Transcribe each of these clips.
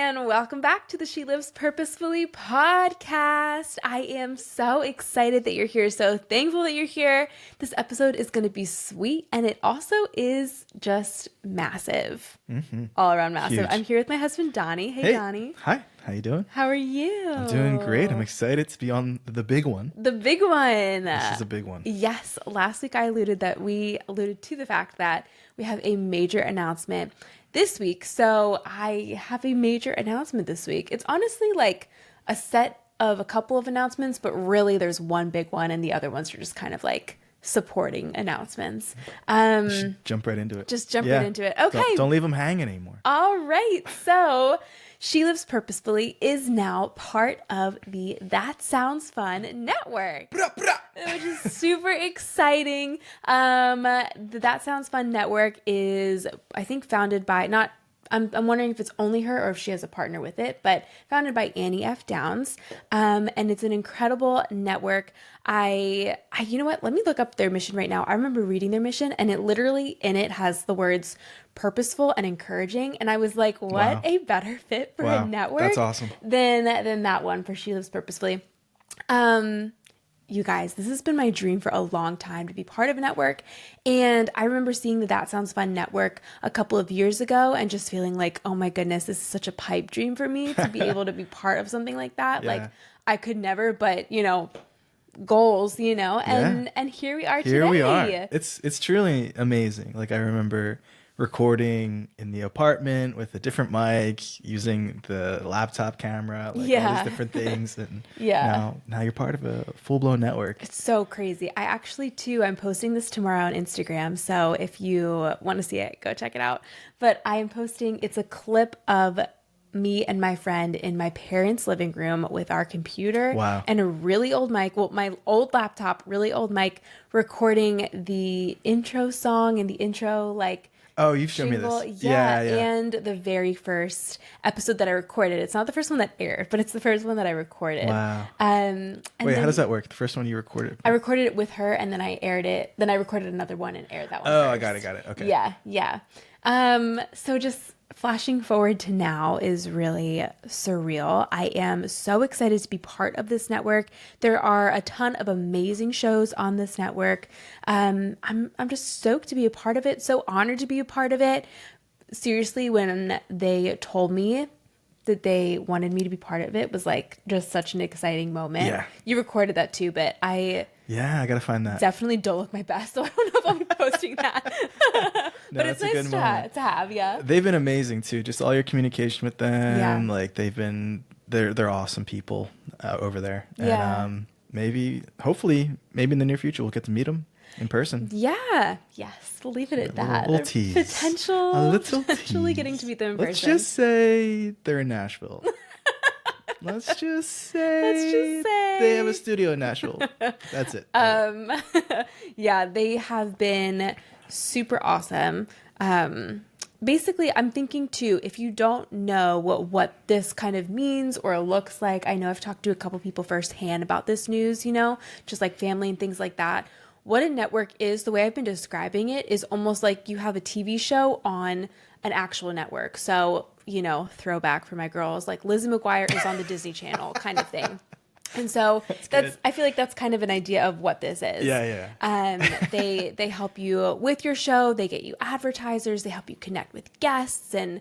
and welcome back to the She Lives Purposefully podcast. I am so excited that you're here, so thankful that you're here. This episode is going to be sweet, and it also is just massive, all around massive. Huge. I'm here with my husband, Donnie. Hey, Donnie. Hi, how you doing? How are you? I'm doing great. I'm excited to be on the big one. The big one. This is a big one. Yes. Last week we alluded to the fact that we have a major announcement this week. So I have a major announcement this week. It's honestly like a set of a couple of announcements, but really there's one big one and the other ones are just kind of like supporting announcements. Just jump right into it. Right into it. Okay. Don't leave them hanging anymore. All right. So She Lives Purposefully is now part of the That Sounds Fun network, which is super exciting. The That Sounds Fun network is, I think, founded by I'm wondering if it's only her or if she has a partner with it, but founded by Annie F. Downs. And it's an incredible network. You know what? Let me look up their mission right now. I remember reading their mission and it literally in it has the words purposeful and encouraging. And I was like, what a better fit for a network That's awesome. than that one for She Lives Purposefully. You guys, this has been my dream for a long time to be part of a network. And I remember seeing the That Sounds Fun network a couple of years ago and just feeling like, oh my goodness, this is such a pipe dream for me to be able to be part of something like that. Yeah. Like I could never, but goals, and here we are today. Here we are. It's truly amazing. Like I remember recording in the apartment with a different mic, using the laptop camera, all these different things, and now you're part of a full-blown network. It's so crazy. I actually I'm posting this tomorrow on Instagram, so if you want to see it, go check it out. But I am posting, it's a clip of me and my friend in my parents' living room with our computer and a really old mic, my old laptop, really old mic, recording the intro song and the intro Oh, you've shown me this. Yeah. And the very first episode that I recorded. It's not the first one that aired, but it's the first one that I recorded. Wow. And Wait, how does that work? The first one you recorded? I recorded it with her and then I aired it. Then I recorded another one and aired that one Oh, first. I got it. Okay. Yeah. So just flashing forward to now is really surreal. I am so excited to be part of this network. There are a ton of amazing shows on this network. I'm just stoked to be a part of it. So honored to be a part of it. Seriously, when they told me that they wanted me to be part of it, was like just such an exciting moment. Yeah. You recorded that too, but I gotta find that. definitely don't look my best, so I don't know if I'll be posting that. But it's nice to have, yeah. They've been amazing too. Just all your communication with them, Yeah. they're awesome people over there. Yeah. And hopefully in the near future we'll get to meet them in person. Yeah. Yes. We'll leave it at that. Little tease. Potentially getting to meet them in Let's person. just say they're in Nashville. Let's just say they have a studio in Nashville. That's it. Yeah, they have been super awesome. Basically, I'm thinking too, if you don't know what this kind of means or looks like, I know I've talked to a couple people firsthand about this news, just like family and things like that. What a network is, the way I've been describing it, is almost like you have a TV show on an actual network. So, throwback for my girls, like Lizzie McGuire is on the Disney Channel kind of thing. And so I feel like that's kind of an idea of what this is. Yeah. They help you with your show. They get you advertisers. They help you connect with guests and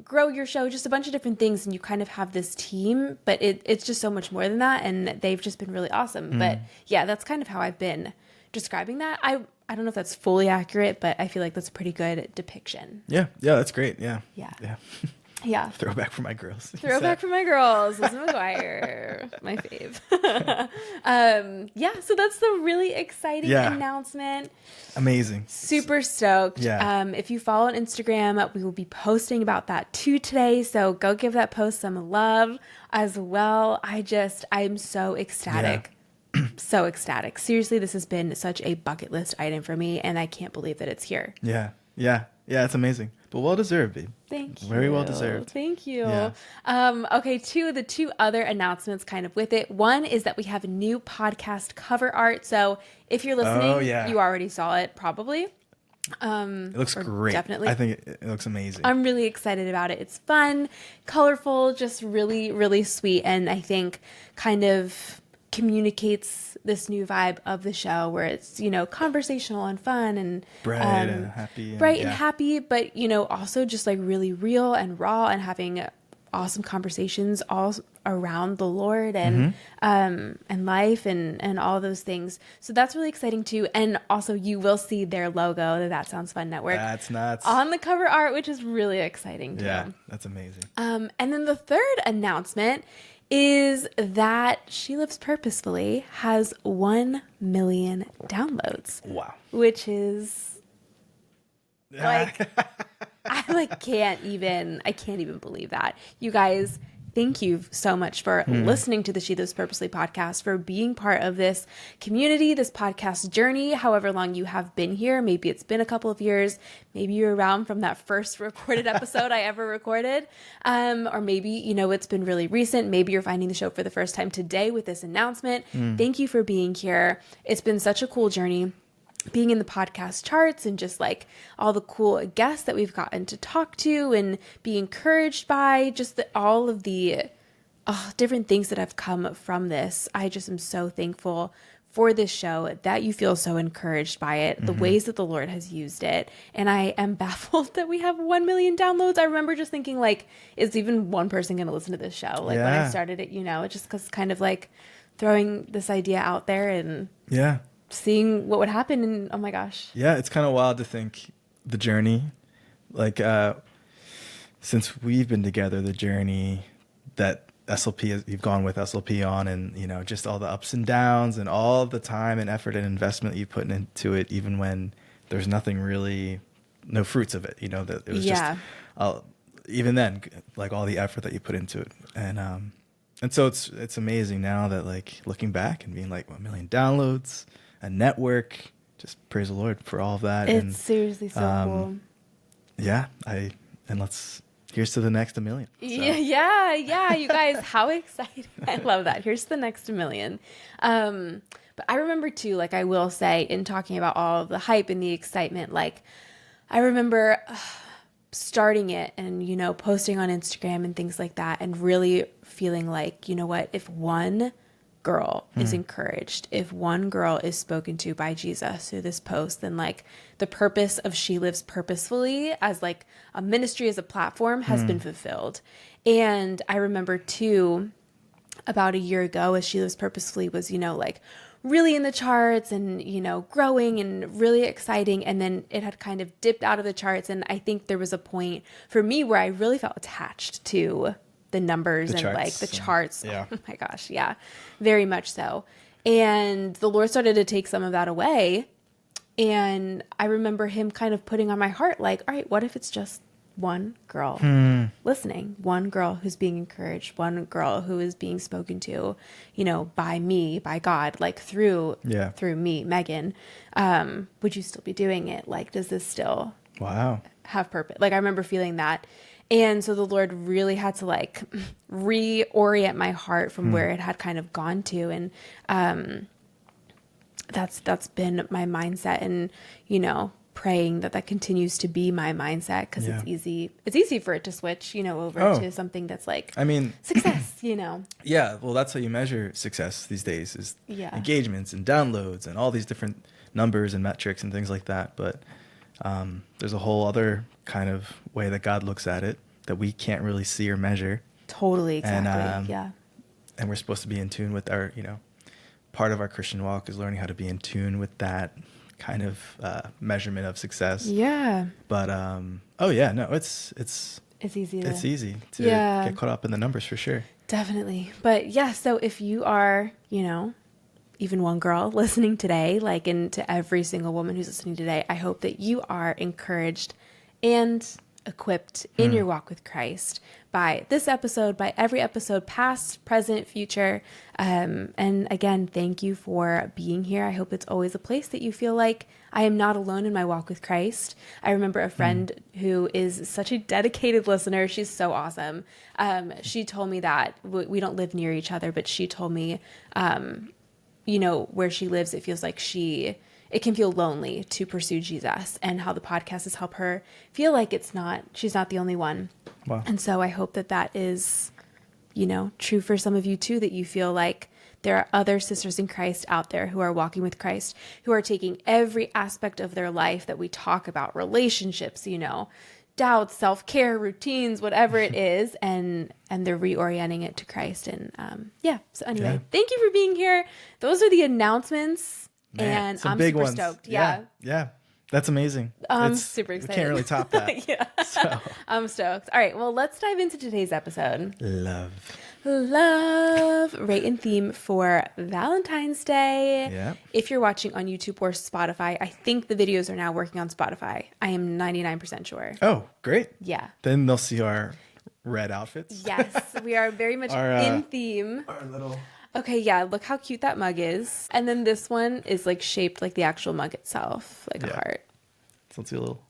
grow your show, just a bunch of different things. And you kind of have this team, but it's just so much more than that. And they've just been really awesome. But yeah, that's kind of how I've been describing that. I don't know if that's fully accurate, but I feel like that's a pretty good depiction. Yeah, that's great. Yeah. Yeah. Throwback for my girls. Throwback for my girls. Lizzie McGuire, my fave. So that's the really exciting announcement. Amazing. Super stoked. Yeah. If you follow on Instagram, we will be posting about that too today. So go give that post some love as well. I'm so ecstatic. So ecstatic. Seriously, this has been such a bucket list item for me, and I can't believe that it's here. Yeah, it's amazing. But well deserved, babe. Thank you. Very well deserved. Thank you. Yeah. Okay, the two other announcements kind of with it. One is that we have a new podcast cover art. So if you're listening, you already saw it probably. It looks great. Definitely. I think it looks amazing. I'm really excited about it. It's fun, colorful, just really, really sweet. And I think kind of communicates this new vibe of the show where it's, conversational and fun and bright and happy. And happy, but, also just like really real and raw and having awesome conversations all around the Lord and life and all those things. So that's really exciting too. And also you will see their logo, the That Sounds Fun Network. That's nuts. On the cover art, which is really exciting too. Yeah, that's amazing. And then the third announcement is that She Lives Purposefully has 1 million downloads. Wow. Which is like I can't even believe that. You guys, thank you so much for listening to the She Lives Purposely podcast, for being part of this community, this podcast journey, however long you have been here. Maybe it's been a couple of years. Maybe you're around from that first recorded episode I ever recorded. Or maybe, it's been really recent. Maybe you're finding the show for the first time today with this announcement. Thank you for being here. It's been such a cool journey, being in the podcast charts and just like all the cool guests that we've gotten to talk to and be encouraged by, just all of the different things that have come from this. I just am so thankful for this show, that you feel so encouraged by it, the ways that the Lord has used it. And I am baffled that we have 1 million downloads. I remember just thinking is even one person going to listen to this show? When I started it, it just because kind of like throwing this idea out there and seeing what would happen. And oh my gosh. Yeah, it's kind of wild to think the journey, since we've been together, the journey that you've gone with SLP on, and just all the ups and downs and all the time and effort and investment you put into it, even when there's nothing really, no fruits of it, that it was just even then, like all the effort that you put into it. And so it's amazing now that looking back and being 1 million downloads, a network, just praise the Lord for all of that. It's seriously so cool. Yeah. Here's to the next 1 million. So. Yeah. You guys, how exciting. I love that. Here's to the next 1 million. But I remember too, I will say, in talking about all of the hype and the excitement, I remember starting it and, posting on Instagram and things like that, and really feeling what, if one girl is encouraged, if one girl is spoken to by Jesus through this post, then the purpose of She Lives Purposefully as a ministry, as a platform, has been fulfilled. And I remember too, about a year ago, as She Lives Purposefully was, really in the charts and, growing and really exciting. And then it had kind of dipped out of the charts. And I think there was a point for me where I really felt attached to the numbers and the charts. Yeah. Oh my gosh. Yeah, very much so. And the Lord started to take some of that away. And I remember him kind of putting on my heart, all right, what if it's just one girl listening, one girl who's being encouraged, one girl who is being spoken to, by me, by God, through me, Megan. Would you still be doing it? Does this still have purpose? I remember feeling that. And so the Lord really had to reorient my heart from where it had kind of gone to. And that's been my mindset, and, praying that continues to be my mindset, because it's easy for it to switch, over to something that's success, Yeah. Well, that's how you measure success these days, is engagements and downloads and all these different numbers and metrics and things like that. But there's a whole other kind of way that God looks at it that we can't really see or measure. Totally. Exactly. And we're supposed to be in tune with our, part of our Christian walk is learning how to be in tune with that kind of measurement of success. Yeah. But it's easy. It's easy to get caught up in the numbers, for sure. Definitely. But yeah, so if you are, even one girl listening today, and to every single woman who's listening today, I hope that you are encouraged and equipped in your walk with Christ by this episode, by every episode, past, present, future. And again, thank you for being here. I hope it's always a place that you feel like I am not alone in my walk with Christ. I remember a friend who is such a dedicated listener. She's so awesome. She told me that we don't live near each other, but she told me, where she lives, it feels like she it can feel lonely to pursue Jesus, and how the podcast has helped her feel like she's not the only one. Wow. And so I hope that is, true for some of you too, that you feel like there are other sisters in Christ out there who are walking with Christ, who are taking every aspect of their life that we talk about, relationships, doubts, self-care, routines, whatever it is, and they're reorienting it to Christ. And so anyway, thank you for being here. Those are the announcements. Man, and some I'm big super ones. stoked. Yeah. That's amazing. I'm super excited. We can't really top that. Yeah. So. I'm stoked. All right, well, let's dive into today's episode. Love, rate and theme for Valentine's Day. Yeah. If you're watching on YouTube or Spotify, I think the videos are now working on Spotify. I am 99% sure. Oh, great. Yeah. Then they'll see our red outfits. Yes, we are very much in theme. Our little... Okay, yeah, look how cute that mug is. And then this one is like shaped like the actual mug itself, like a heart. So let's do a little...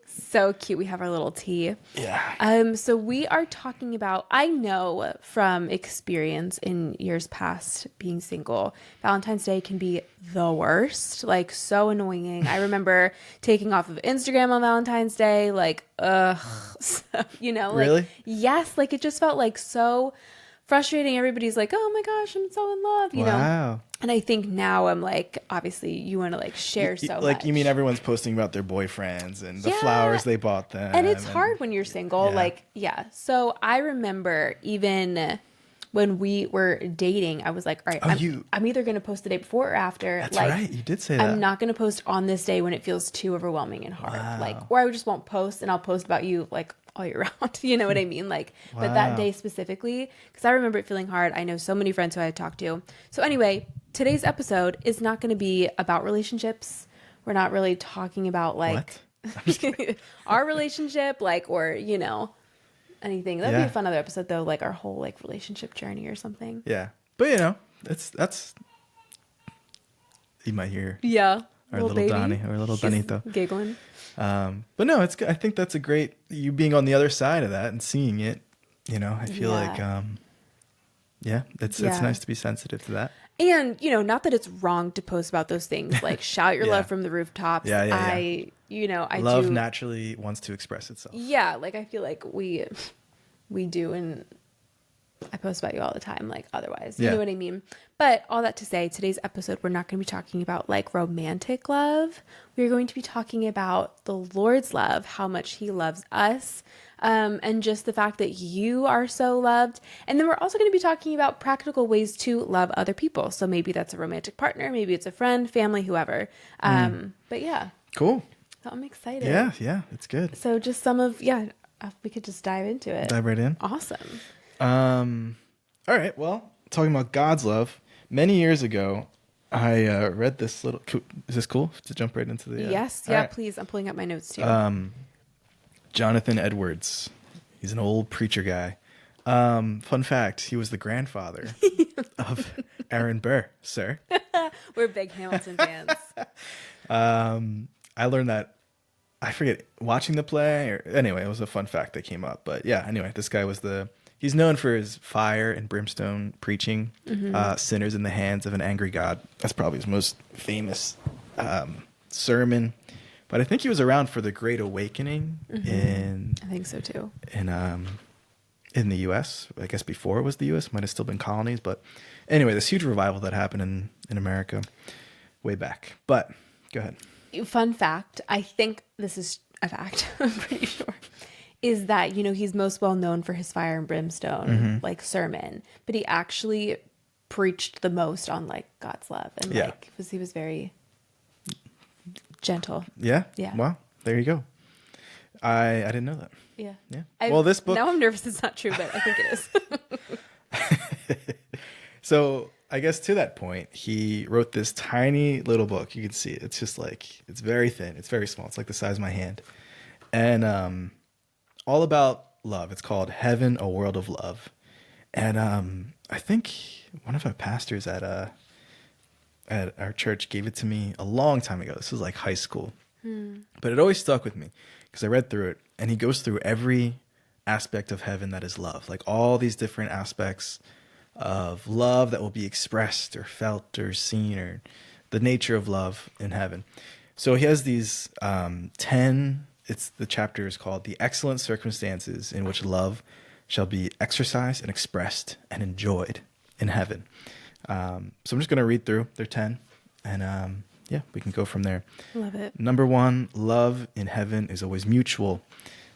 So cute. We have our little tea. Yeah. So we are talking about, I know from experience in years past being single, Valentine's Day can be the worst, like so annoying. I remember taking off of Instagram on Valentine's Day, like, so, like, Really? Yes, like it just felt like so frustrating. Everybody's like, oh my gosh, I'm so in love, you know? And I think now I'm like, obviously you want to like share so like, much. you mean everyone's posting about their boyfriends and the flowers they bought them. And it's hard when you're single. So I remember even when we were dating, I was like, all right, I'm either going to post the day before or after. That's like, right. You did say that. I'm not going to post on this day when it feels too overwhelming and hard. Like, or I just won't post, and I'll post about you like all year round. You know what I mean? Like, but that day specifically, because I remember it feeling hard. I know so many friends who I talked to. So anyway, today's episode is not going to be about relationships. We're not really talking about like our relationship, like, or, anything. That'd be a fun other episode though, like our whole like relationship journey or something. Yeah. But that's you might hear our little baby. Donnie or little Donito giggling. But no, it's good. I think that's a great, you being on the other side of that and seeing it, I feel like it's nice to be sensitive to that. And, not that it's wrong to post about those things, like shout your love from the rooftops. I love naturally wants to express itself. Yeah, like I feel like we do, and I post about you all the time, like otherwise. You know what I mean? But all that to say, today's episode, we're not going to be talking about like romantic love. We're going to be talking about the Lord's love, how much he loves us, and just the fact that you are so loved. And then we're also going to be talking about practical ways to love other people. So maybe that's a romantic partner, maybe it's a friend, family, whoever. But yeah. Cool. So I'm excited. Yeah, it's good. So just we could just dive into it. Dive right in. Awesome. All right. Well, talking about God's love, many years ago, I read this little. Is this cool to jump right into the? Yes. Yeah. Right. Please. I'm pulling up my notes too. Jonathan Edwards. He's an old preacher guy. Fun fact: he was the grandfather of Aaron Burr, sir. We're big Hamilton fans. I learned that. I forget watching the play, or anyway, it was a fun fact that came up. But yeah, anyway, this guy was he's known for his fire and brimstone preaching, sinners in the hands of an angry God. That's probably his most famous sermon. But I think he was around for the Great Awakening I think so too. In the U.S. I guess before it was the U.S. Might have still been colonies. But anyway, this huge revival that happened in America way back. But go ahead. Fun fact, I think this is a fact, I'm pretty sure, is that, he's most well known for his fire and brimstone, like sermon, but he actually preached the most on like God's love. And he was very gentle. Yeah. Wow. There you go. I didn't know that. Yeah. Well, this book. Now I'm nervous it's not true, but I think it is. So I guess to that point, he wrote this tiny little book. You can see it. It's just like, it's very thin. It's very small. It's like the size of my hand. And all about love. It's called Heaven, A World of Love. And I think one of our pastors at our church gave it to me a long time ago. This was like high school. But it always stuck with me because I read through it. And he goes through every aspect of heaven that is love. Like all these different aspects of love that will be expressed or felt or seen, or the nature of love in heaven. So he has these 10, the chapter is called The Excellent Circumstances in Which Love Shall Be Exercised and Expressed and Enjoyed in Heaven. So I'm just going to read through. They're 10. And yeah, we can go from there. Love it. Number 1, love in heaven is always mutual.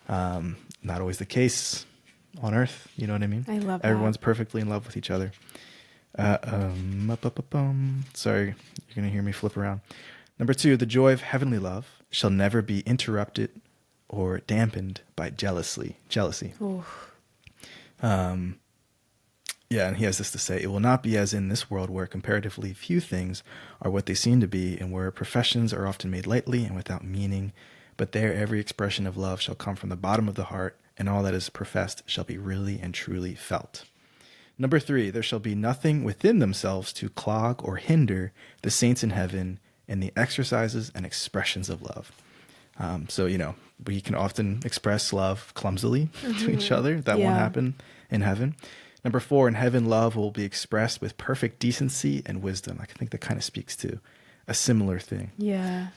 Not always the case on earth. You know what I mean? I love that. Everyone's perfectly in love with each other. Sorry, you're going to hear me flip around. Number 2, the joy of heavenly love shall never be interrupted or dampened by jealousy. Yeah, and he has this to say: it will not be as in this world, where comparatively few things are what they seem to be, and where professions are often made lightly and without meaning. But there every expression of love shall come from the bottom of the heart, and all that is professed shall be really and truly felt. Number 3, there shall be nothing within themselves to clog or hinder the saints in heaven in the exercises and expressions of love. So, we can often express love clumsily to each other. That won't happen in heaven. Number 4, in heaven, love will be expressed with perfect decency and wisdom. I think that kind of speaks to a similar thing. Yeah.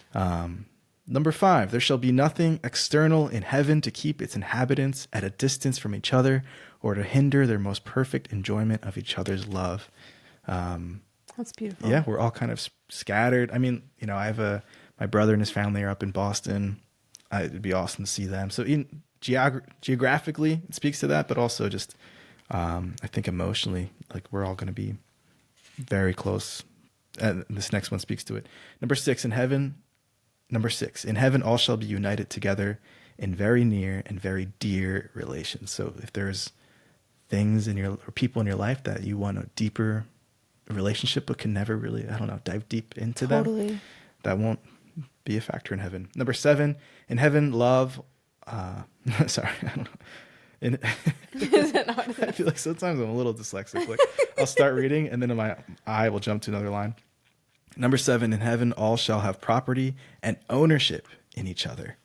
Number 5, there shall be nothing external in heaven to keep its inhabitants at a distance from each other or to hinder their most perfect enjoyment of each other's love. That's beautiful. Yeah, we're all kind of scattered. I mean, I have my brother and his family are up in Boston. It'd be awesome to see them. So geographically, it speaks to that, but also just, I think emotionally, like we're all going to be very close. And this next one speaks to it. Number 6, in heaven, all shall be united together in very near and very dear relations. So if there's things or people in your life that you want a deeper relationship but can never really, dive deep into them, that won't be a factor in heaven. Number 7, in heaven, love, sorry, I don't know. I feel like sometimes I'm a little dyslexic. Like I'll start reading and then my eye will jump to another line. Number 7, in heaven, all shall have property and ownership in each other.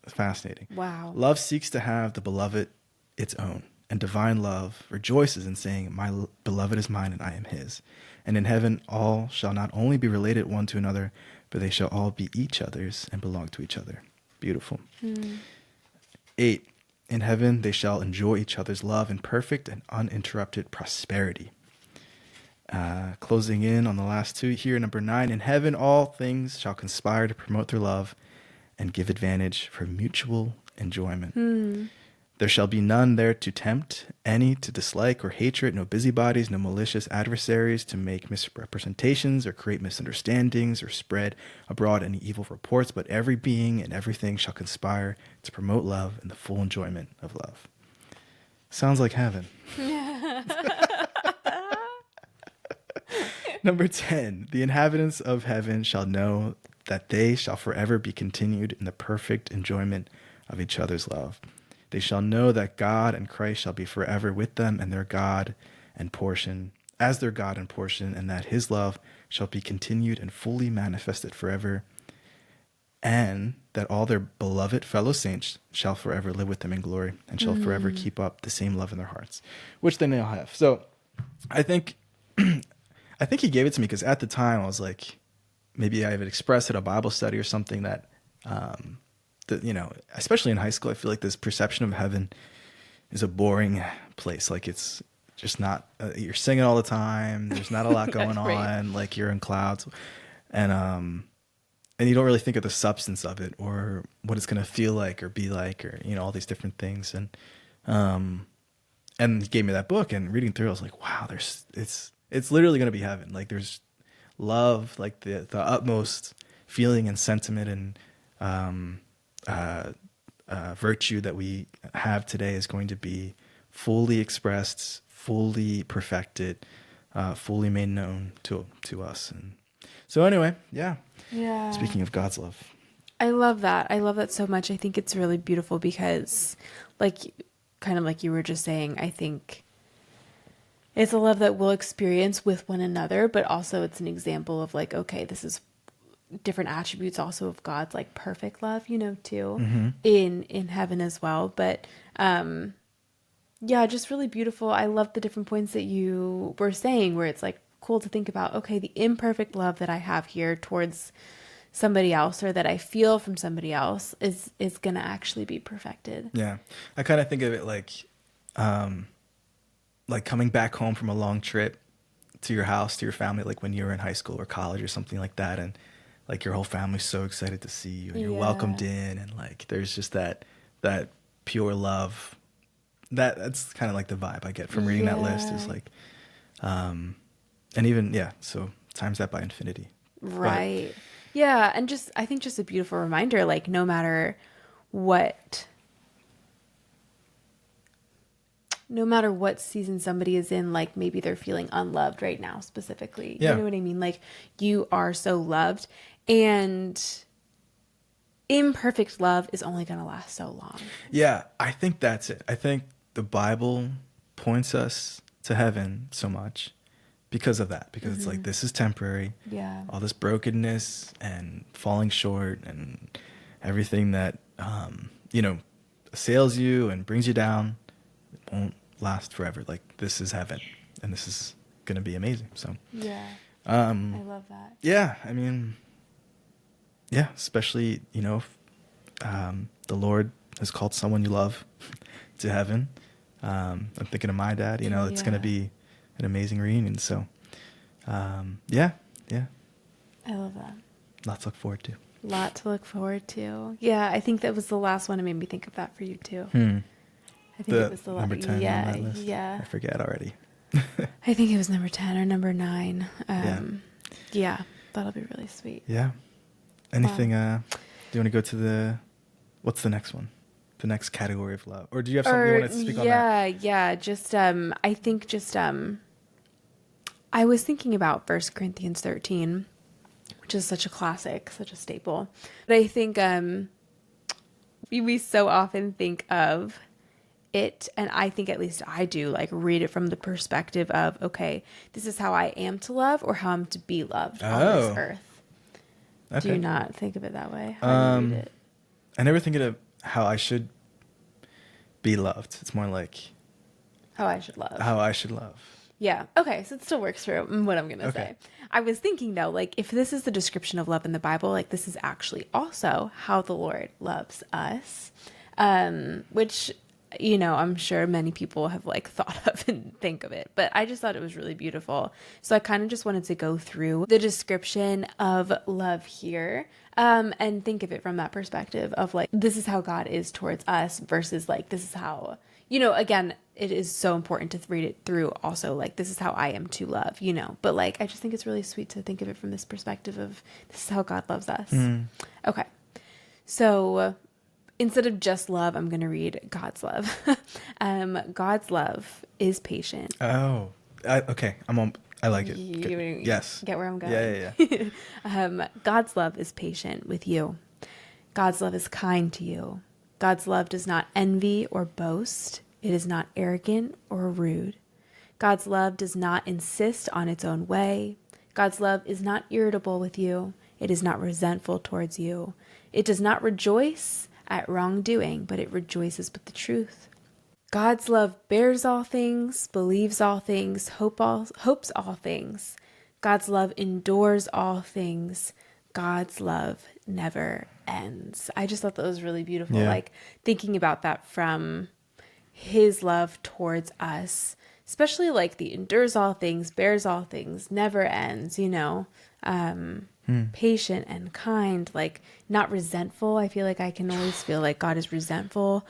Fascinating. Wow. Love seeks to have the beloved its own, and divine love rejoices in saying, my beloved is mine and I am his. And in heaven, all shall not only be related one to another, but they shall all be each other's and belong to each other. Beautiful. 8, in heaven, they shall enjoy each other's love in perfect and uninterrupted prosperity. Closing in on the last 2 here. Number 9, in heaven, all things shall conspire to promote their love and give advantage for mutual enjoyment. There shall be none there to tempt any to dislike or hatred, no busybodies, no malicious adversaries to make misrepresentations or create misunderstandings or spread abroad any evil reports, but every being and everything shall conspire to promote love and the full enjoyment of love. Sounds like heaven. Number 10, the inhabitants of heaven shall know that they shall forever be continued in the perfect enjoyment of each other's love. They shall know that God and Christ shall be forever with them and their God and portion, as their God and portion, and that his love shall be continued and fully manifested forever, and that all their beloved fellow saints shall forever live with them in glory and shall forever keep up the same love in their hearts, which they now have. So I think he gave it to me because at the time I was like, maybe I had expressed at a Bible study or something that, especially in high school, I feel like this perception of heaven is a boring place. Like it's just not, you're singing all the time. There's not a lot going on. Like you're in clouds and you don't really think of the substance of it or what it's going to feel like or be like, or, all these different things. And he gave me that book and reading through, I was like, wow, it's literally going to be heaven. Like there's love, like the utmost feeling and sentiment and virtue that we have today is going to be fully expressed, fully perfected, fully made known to us. And so anyway, yeah. Speaking of God's love. I love that. I love that so much. I think it's really beautiful because kind of like you were just saying, I think it's a love that we'll experience with one another, but also it's an example of like, okay, this is different attributes also of God's like perfect love, too, in heaven as well. But, just really beautiful. I love the different points that you were saying where it's like cool to think about, okay, the imperfect love that I have here towards somebody else, or that I feel from somebody else, is going to actually be perfected. Yeah. I kind of think of it like coming back home from a long trip to your house, to your family, like when you were in high school or college or something like that. And like your whole family's so excited to see you and you're welcomed in. And like, there's just that pure love. That's kind of like the vibe I get from reading that list, is like, and even, so times that by infinity. Right. But, yeah. And I think just a beautiful reminder, like no matter what season somebody is in, like maybe they're feeling unloved right now specifically. You know what I mean? Like, you are so loved, and imperfect love is only going to last so long. Yeah, I think that's it. I think the Bible points us to heaven so much because of that. Because it's like, this is temporary. Yeah. All this brokenness and falling short and everything that, assails you and brings you down, it won't last forever. Like, this is heaven, and this is going to be amazing. So, I love that. Yeah. I mean, especially, if, the Lord has called someone you love to heaven. I'm thinking of my dad, it's going to be an amazing reunion. So, I love that. Lot to look forward to. Yeah, I think that was the last one that made me think of that for you too. I think it was the number 10 on that list. Yeah. I forget already. I think it was number 10 or number 9. Yeah, that'll be really sweet. Yeah. Anything, do you want to go to what's the next one? The next category of love? Or do you have something you want to speak on that? Yeah. I think I was thinking about 1 Corinthians 13, which is such a classic, such a staple. But I think we so often think of it, and I think at least I do, like read it from the perspective of, okay, this is how I am to love, or how I'm to be loved on this earth. Okay. Do you not think of it that way? How do you read it? I never think of how I should be loved. It's more like how I should love. Yeah. Okay. So it still works for what I'm going to say. I was thinking though, like if this is the description of love in the Bible, like this is actually also how the Lord loves us, which, I'm sure many people have like thought of and think of it, but I just thought it was really beautiful. So I kind of just wanted to go through the description of love here, and think of it from that perspective of like, this is how God is towards us versus like, this is how, again, it is so important to read it through also, like, this is how I am to love, but like, I just think it's really sweet to think of it from this perspective of this is how God loves us. Okay. So instead of just love, I'm going to read God's love. God's love is patient. Oh, okay. I like it. Yes. Get where I'm going? Yeah. God's love is patient with you. God's love is kind to you. God's love does not envy or boast. It is not arrogant or rude. God's love does not insist on its own way. God's love is not irritable with you. It is not resentful towards you. It does not rejoice at wrongdoing, but it rejoices with the truth. God's love bears all things, believes all things, hopes all things. God's love endures all things. God's love never ends. I just thought that was really beautiful. Yeah. Like thinking about that from his love towards us, especially like the endures all things, bears all things, never ends, patient and kind, like not resentful. I feel like I can always feel like God is resentful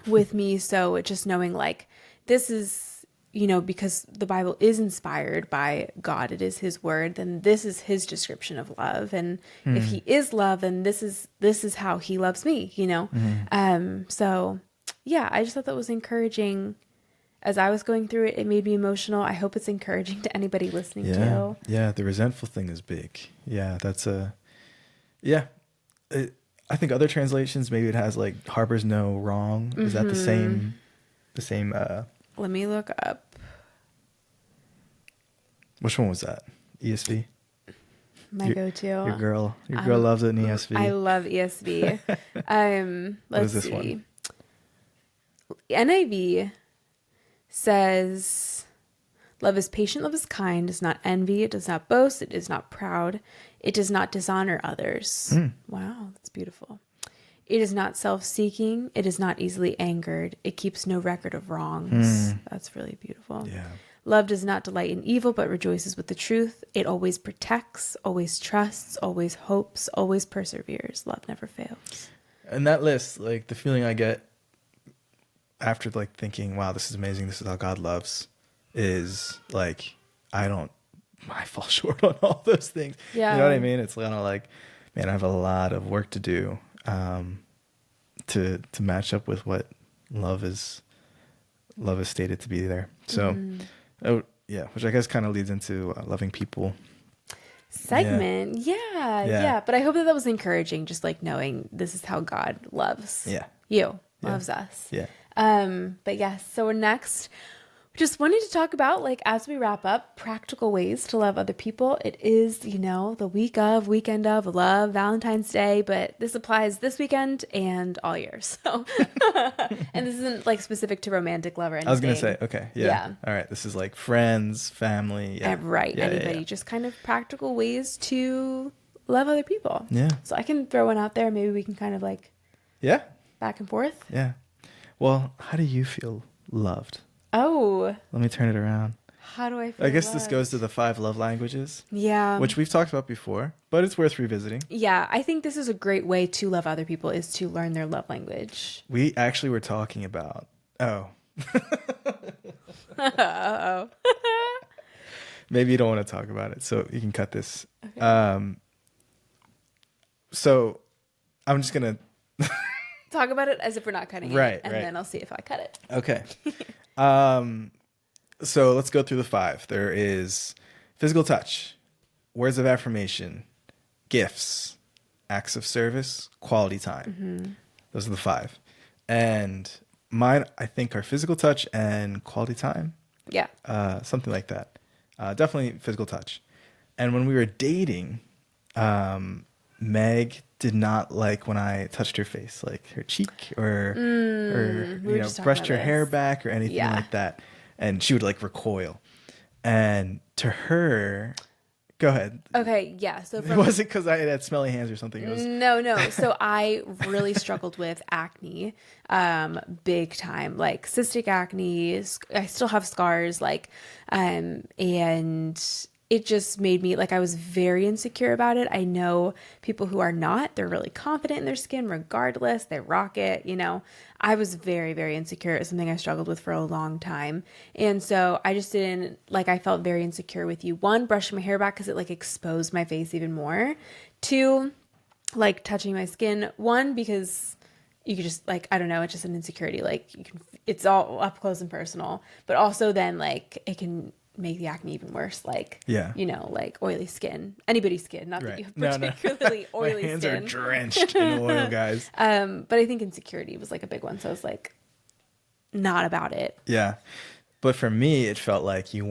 with me. So just knowing like this is, because the Bible is inspired by God, it is his word, then this is his description of love. And if he is love, then this is how he loves me, So yeah, I just thought that was encouraging. As I was going through it, it made me emotional. I hope it's encouraging to anybody listening too. Yeah, the resentful thing is big. Yeah, that's I think other translations, maybe it has like harbors no wrong. Is that the same? Let me look up. Which one was that? ESV? My go-to. Your girl loves it in ESV. I love ESV. What is this one? NIV says, Love is patient, love is kind, does not envy, it does not boast, it is not proud, it does not dishonor others. Wow, that's beautiful. It is not self-seeking, it is not easily angered, it keeps no record of wrongs. That's really beautiful. Yeah. Love does not delight in evil, but rejoices with the truth. It always protects, always trusts, always hopes, always perseveres. Love never fails. And that list, like the feeling I get after like thinking, wow, this is amazing, this is how God loves, is like, I fall short on all those things. Yeah. You know what I mean? It's kind of like, man, I have a lot of work to do to match up with what love is stated to be there. So, which I guess kind of leads into loving people segment. Yeah. But I hope that was encouraging, just like knowing this is how God loves loves us. Yeah. But yes, so next, just wanted to talk about, like, as we wrap up, practical ways to love other people. It is, the weekend of love, Valentine's Day, but this applies this weekend and all year. So, and this isn't like specific to romantic love or anything. I was going to say, okay. Yeah. All right. This is like friends, family. Yeah. Right. Anybody, just kind of practical ways to love other people. Yeah. So I can throw one out there. Maybe we can kind of like, back and forth. Yeah. Well, how do you feel loved? Oh. Let me turn it around. How do I feel I guess loved? this goes to the 5 love languages. Yeah. Which we've talked about before, but it's worth revisiting. Yeah, I think this is a great way to love other people, is to learn their love language. We actually were talking about... Oh. Uh-oh. Maybe you don't want to talk about it, so you can cut this. Okay. So I'm just going to... Talk about it as if we're not cutting it, and then I'll see if I cut it. Okay. So let's go through the 5. There is physical touch, words of affirmation, gifts, acts of service, quality time. Those are the 5. And mine, I think, are physical touch and quality time. Yeah. Something like that. Definitely physical touch. And when we were dating, Meg did not like when I touched her face, like her cheek or brushed her hair back or anything like that. And she would like recoil. And to her, go ahead. Okay, yeah. So was it because I had smelly hands or something? It was... No. So I really struggled with acne, big time, like cystic acne. I still have scars, and it just made me, like, I was very insecure about it. I know people who are not, they're really confident in their skin regardless. They rock it, I was very, very insecure. It was something I struggled with for a long time. And so I just didn't, I felt very insecure with you. 1, brushing my hair back because it, exposed my face even more. 2, touching my skin. 1, because you could just, I don't know, it's just an insecurity. It's all up close and personal. But also then, it can make the acne even worse, oily skin, anybody's skin, not that you have particularly oily skin. My hands are drenched in oil, guys. But I think insecurity was a big one, so I was not about it. Yeah, but for me, it felt like you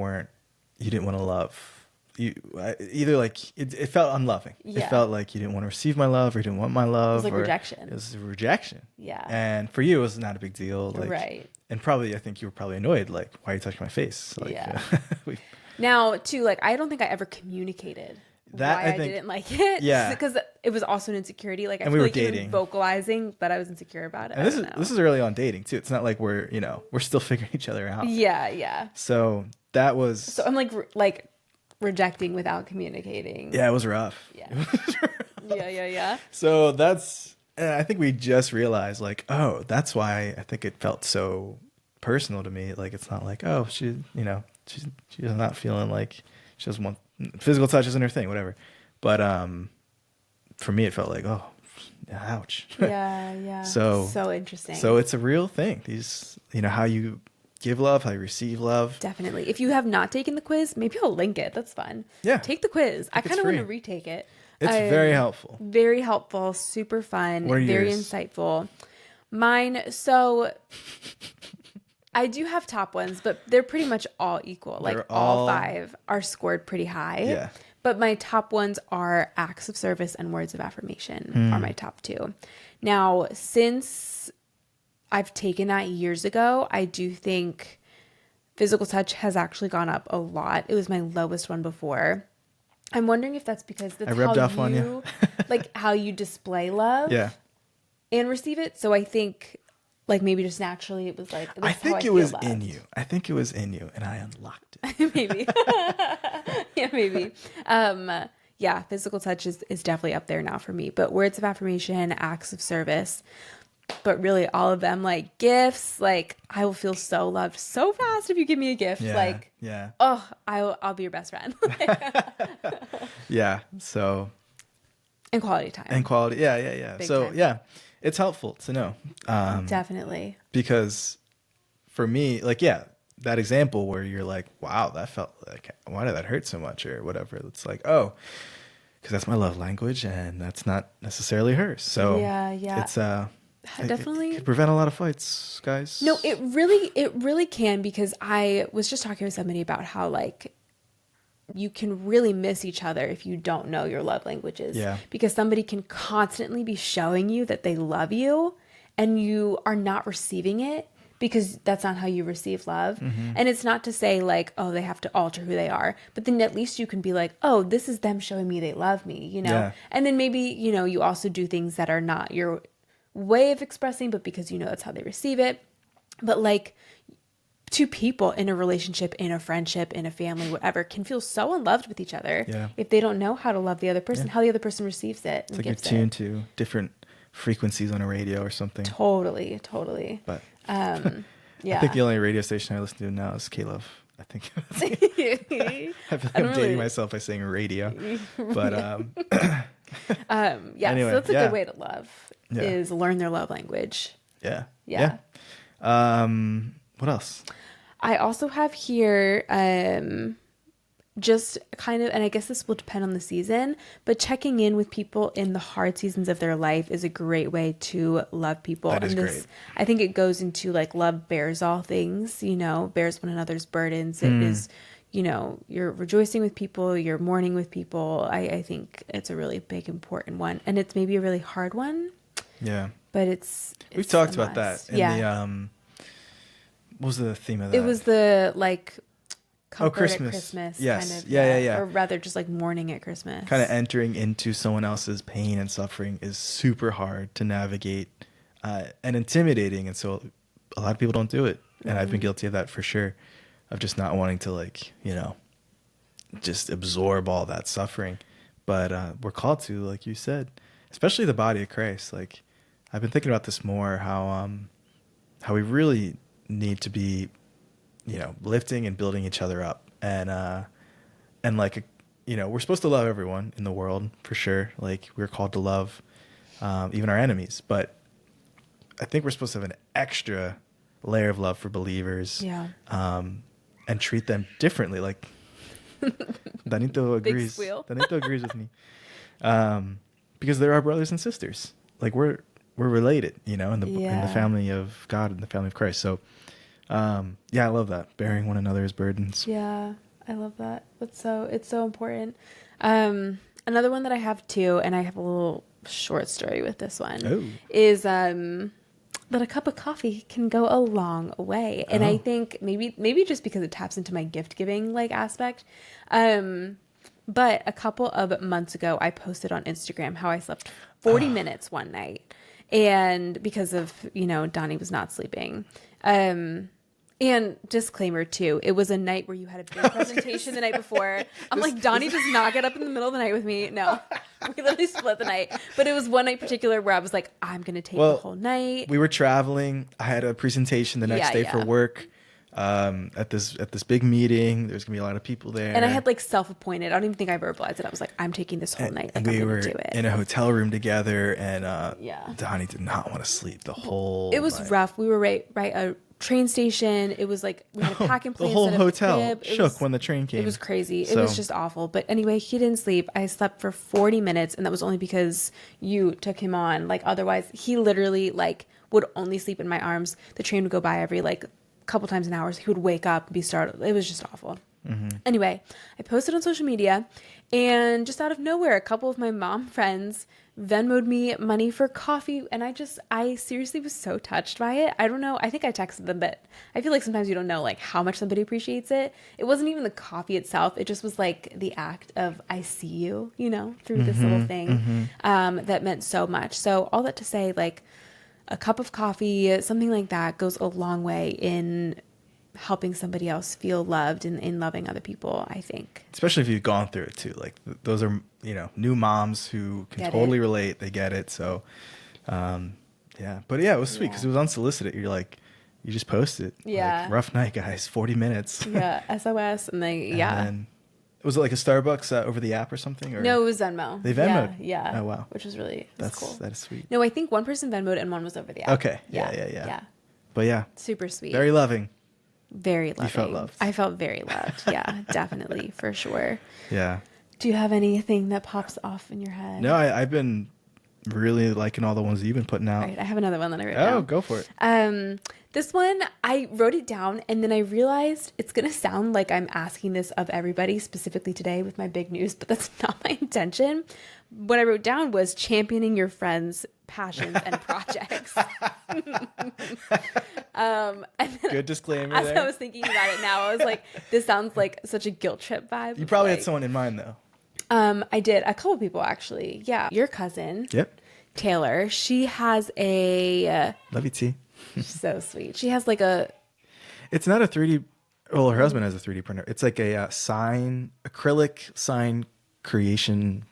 didn't want to love. It felt unloving. Yeah. It felt like you didn't want to receive my love, or you didn't want my love. It was rejection. It was rejection. Yeah. And for you, it was not a big deal. Right. And probably, I think you were probably annoyed. Why are you touching my face? Yeah. Now, too, I don't think I ever communicated that why I didn't like it. Yeah. Because it was also an insecurity. I and feel we were dating. Vocalizing that I was insecure about it. And this is early on dating too. It's not like we're still figuring each other out. Yeah. So that was. So I'm rejecting without communicating. Yeah, it was rough. Yeah. Yeah. So and I think we just realized that's why I think it felt so personal to me. It's not she's not feeling like she doesn't want physical touch isn't her thing, whatever. But for me, it felt ouch. Yeah. So interesting. So it's a real thing. These, how you give love, how you receive love. Definitely. If you have not taken the quiz, maybe I'll link it. That's fun. Yeah. Take the quiz. I kind of want to retake it. It's very helpful. Very helpful. Super fun. What are very yours? Insightful. Mine. So I do have top ones, but they're pretty much all equal. All 5 are scored pretty high. Yeah. But my top ones are acts of service and words of affirmation are my top 2. Now, since I've taken that years ago, I do think Physical touch has actually gone up a lot. It was my lowest one before. I'm wondering if that's because that's I rubbed off on you. like how you display love and receive it. So I think like maybe just naturally it was like, I think it was in you. I think it was in you and I unlocked it. Maybe. Yeah, maybe. Yeah, physical touch is definitely up there now for me. But words of affirmation, acts of service, but really all of them, like gifts, like I will feel so loved so fast if you give me a gift. Oh, I'll be your best friend. Yeah. So. And quality time. Yeah. Big so time. Yeah, it's helpful to know. Definitely. Because for me, like, that example where you're like, wow, that felt like, why did that hurt so much or whatever? It's like, oh, because that's my love language and that's not necessarily hers. So it's definitely it could prevent a lot of fights, guys. No, it really can, because I was just talking with somebody about how like you can really miss each other if you don't know your love languages. Yeah. Because somebody can constantly be showing you that they love you and you are not receiving it because that's not how you receive love. Mm-hmm. And it's not to say like, oh, they have to alter who they are, but then at least you can be like, oh, this is them showing me they love me, you know? Yeah. And then maybe, you know, you also do things that are not your way of expressing, but because you know that's how they receive it. But like, two people in a relationship, in a friendship, in a family, whatever, can feel so unloved with each other if they don't know how to love the other person, how the other person receives it. It's like you're tuned to different frequencies on a radio or something. Totally. But I think the only radio station I listen to now is K-Love. I think I feel like I'm dating myself by saying radio. But anyway, so that's a good way to love is learn their love language. Yeah. What else? I also have here just kind of, and I guess this will depend on the season, but checking in with people in the hard seasons of their life is a great way to love people. That is great. I think it goes into like love bears all things, you know, bears one another's burdens. It is, you know, you're rejoicing with people, you're mourning with people. I think it's a really big, important one. And it's maybe a really hard one. Yeah. But we've talked about that in the what was the theme of that? It was the like comfort Christmas. At Christmas. Yes. Kind of, yeah. Or rather just like mourning at Christmas. Kind of entering into someone else's pain and suffering is super hard to navigate and intimidating. And so a lot of people don't do it. And I've been guilty of that for sure. Of just not wanting to like, you know, just absorb all that suffering. But we're called to, like you said, especially the body of Christ. Like I've been thinking about this more, how we really need to be, you know, lifting and building each other up, and like, you know, we're supposed to love everyone in the world for sure. Like we're called to love even our enemies, but I think we're supposed to have an extra layer of love for believers, and treat them differently. Like Danito agrees. Danito agrees with me, because they're our brothers and sisters. Like we're related, you know, in the family of God and the family of Christ. So, I love that, bearing one another's burdens. Yeah, I love that. It's so important. Another one that I have too, and I have a little short story with this one, is that a cup of coffee can go a long way. And I think maybe just because it taps into my gift giving like aspect. But a couple of months ago, I posted on Instagram how I slept 40 minutes one night. And because of, you know, Donnie was not sleeping. And disclaimer too, it was a night where you had a big presentation the night before. I'm like, Donnie does not get up in the middle of the night with me. No, we literally split the night. But it was one night particular where I was like, I'm going to take the whole night. We were traveling. I had a presentation the next day for work. At this big meeting, there's gonna be a lot of people there, and I had like self-appointed. I don't even think I verbalized it. I was like, I'm taking this whole night. Like, we I'm were do it. in a hotel room together, and Donnie did not want to sleep the whole. It was rough. We were right a train station. It was like we had a pack and play. The whole hotel shook when the train came. It was crazy. It was just awful. But anyway, he didn't sleep. I slept for 40 minutes, and that was only because you took him on. Like otherwise, he literally like would only sleep in my arms. The train would go by every like couple times an hour. So he would wake up and be startled. It was just awful. Mm-hmm. Anyway, I posted on social media And just out of nowhere, a couple of my mom friends Venmoed me money for coffee, and I seriously was so touched by it. I don't know. I think I texted them, but I feel like sometimes you don't know like how much somebody appreciates it. It wasn't even the coffee itself. It just was like the act of I see you, through this little thing that meant so much. So all that to say, like a cup of coffee, something like that goes a long way in helping somebody else feel loved and in loving other people, I think. Especially if you've gone through it too. Like those are, new moms who can totally relate. They get it. So, yeah. But yeah, it was sweet because it was unsolicited. You're like, you just post it. Yeah. Like, rough night, guys. 40 minutes. Yeah. SOS. And then, was it like a Starbucks over the app or something? Or? No, it was Venmo. They Venmoed? Yeah. Oh, wow. Which was really cool. That is sweet. No, I think one person Venmoed and one was over the app. Okay. Yeah. But yeah. Super sweet. Very loving. Very loving. You felt loved. I felt very loved. Yeah, definitely. For sure. Yeah. Do you have anything that pops off in your head? No, I've been really liking all the ones that you've been putting out. Right. I have another one that I wrote down. Oh, go for it. This one, I wrote it down and then I realized it's going to sound like I'm asking this of everybody, specifically today with my big news, but that's not my intention. What I wrote down was championing your friends' passions and projects. Good disclaimer as there. I was thinking about it now, I was like, this sounds like such a guilt trip vibe. You probably had someone in mind though. I did. A couple people actually. Yeah. Your cousin. Yep. Taylor. She has a... Love you, T. So sweet. She has like a... It's not a 3D... Well, her husband has a 3D printer. It's like a acrylic sign creation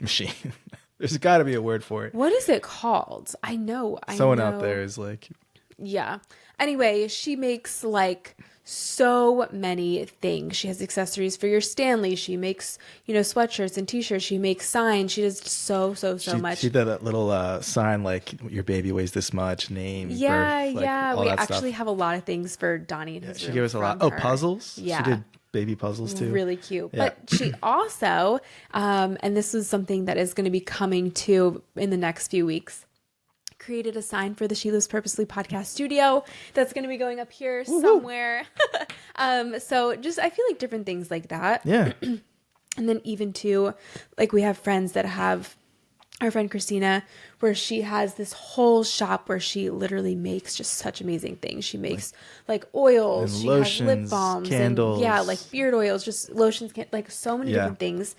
machine. There's got to be a word for it. What is it called? I know. Someone out there is like... Yeah. Anyway, she makes like so many things. She has accessories for your Stanley. She makes, sweatshirts and t-shirts. She makes signs. She does so much. She did that little sign like your baby weighs this much, name, birth, like, we actually have a lot of things for Donnie and his she room gave us a lot. her. Oh, puzzles? Yeah. She did baby puzzles too. Really cute. Yeah. But she also, and this is something that is going to be coming to in the next few weeks, created a sign for the She Lives Purposely podcast studio that's going to be going up here somewhere. So just, I feel like different things like that. Yeah. And then even too, like we have friends that have, our friend Christina, where she has this whole shop where she literally makes just such amazing things. She makes like oils, she lotions, has lip balms, candles, and like beard oils, just lotions, like so many different things.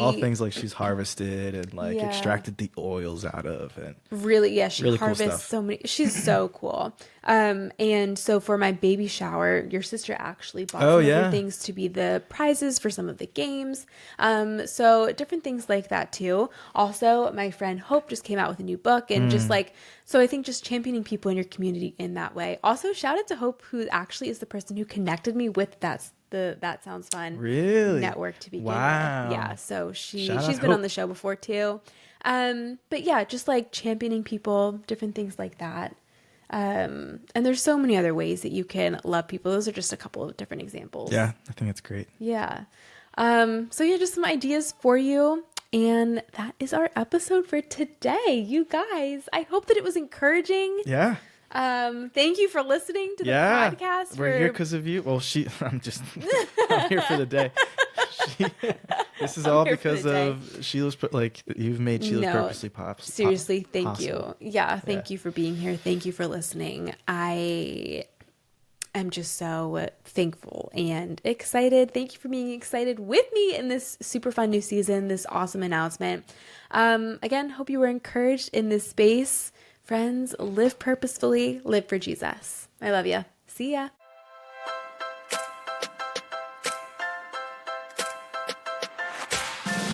All things like she's harvested and like extracted the oils out of, and she really harvests cool so many. She's so cool. And so for my baby shower, your sister actually bought some other things to be the prizes for some of the games. So different things like that too. Also, my friend Hope just came out with a new book, and just like, so I think just championing people in your community in that way. Also, shout out to Hope, who actually is the person who connected me with That Sounds Fun network to begin with. Yeah, so she's been on the show before too. But yeah, just like championing people, different things like that. And there's so many other ways that you can love people. Those are just a couple of different examples. Yeah, I think it's great. Yeah. So yeah, just some ideas for you. And that is our episode for today. You guys, I hope that it was encouraging. Yeah. Thank you for listening to the podcast. We're here because of you. Well, I'm here for the day. This is all because of Sheila's, like, you've made Sheila's Purposely Pops. Seriously, thank you. Yeah, thank you for being here. Thank you for listening. I am just so thankful and excited. Thank you for being excited with me in this super fun new season, this awesome announcement. Again, hope you were encouraged in this space. Friends, live purposefully, live for Jesus. I love you. See ya.